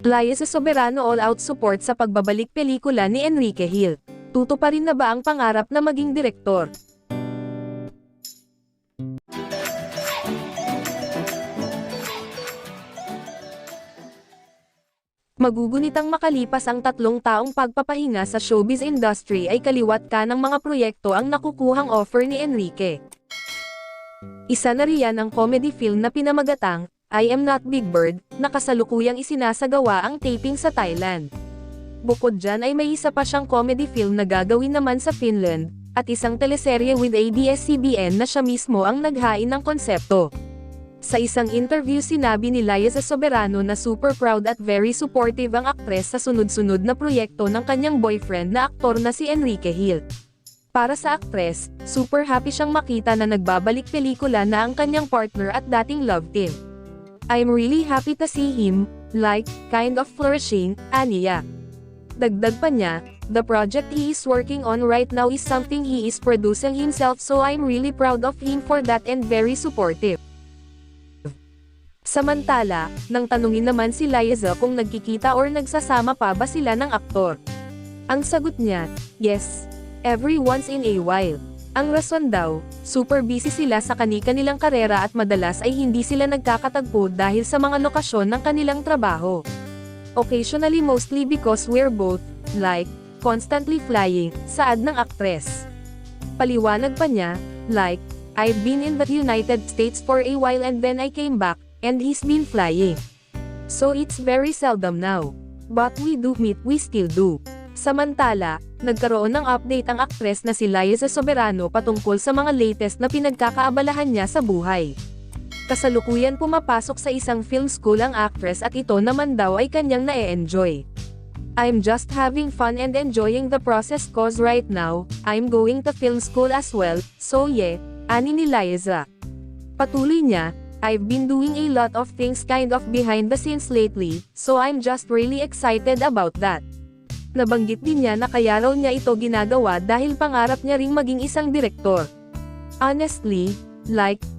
Liza Soberano all-out support sa pagbabalik pelikula ni Enrique Hill. Tutuparin na ba ang pangarap na maging direktor? Magugunitang makalipas ang 3 taong pagpapahinga sa showbiz industry ay kaliwat ka ng mga proyekto ang nakukuhang offer ni Enrique. Isa na riyan ang comedy film na pinamagatang I Am Not Big Bird, na kasalukuyang isinasagawa ang taping sa Thailand. Bukod dyan ay may isa pa siyang comedy film na gagawin naman sa Finland, at isang teleserye with ABS-CBN na siya mismo ang naghain ng konsepto. Sa isang interview sinabi ni Liza Soberano na super proud at very supportive ang aktres sa sunod-sunod na proyekto ng kanyang boyfriend na aktor na si Enrique Hill. Para sa aktres, super happy siyang makita na nagbabalik pelikula na ang kanyang partner at dating love team. I'm really happy to see him, kind of flourishing, aniya. Dagdag pa niya, the project he is working on right now is something he is producing himself, so I'm really proud of him for that and very supportive. Samantala, nang tanungin naman si Liza kung nagkikita or nagsasama pa ba sila ng aktor. Ang sagot niya, yes, every once in a while. Ang rason daw, super busy sila sa kani-kanilang karera at madalas ay hindi sila nagkakatagpo dahil sa mga lokasyon ng kanilang trabaho. Occasionally, mostly because we're both, constantly flying, saad ng aktres. Paliwanag pa niya, I've been in the United States for a while and then I came back, and he's been flying. So it's very seldom now. But we do meet, we still do. Samantala, nagkaroon ng update ang aktres na si Liza Soberano patungkol sa mga latest na pinagkakaabalahan niya sa buhay. Kasalukuyan pumapasok sa isang film school ang actress at ito naman daw ay kanyang na-e-enjoy. I'm just having fun and enjoying the process cause right now, I'm going to film school as well, so yeah, ani ni Liza. Patuloy niya, I've been doing a lot of things kind of behind the scenes lately, so I'm just really excited about that. Nabanggit din niya na kaya raw niya ito ginagawa dahil pangarap niya ring maging isang direktor. Honestly,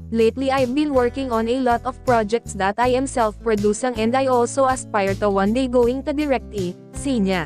lately I've been working on a lot of projects that I am self-producing and I also aspire to one day going to direct it, say niya.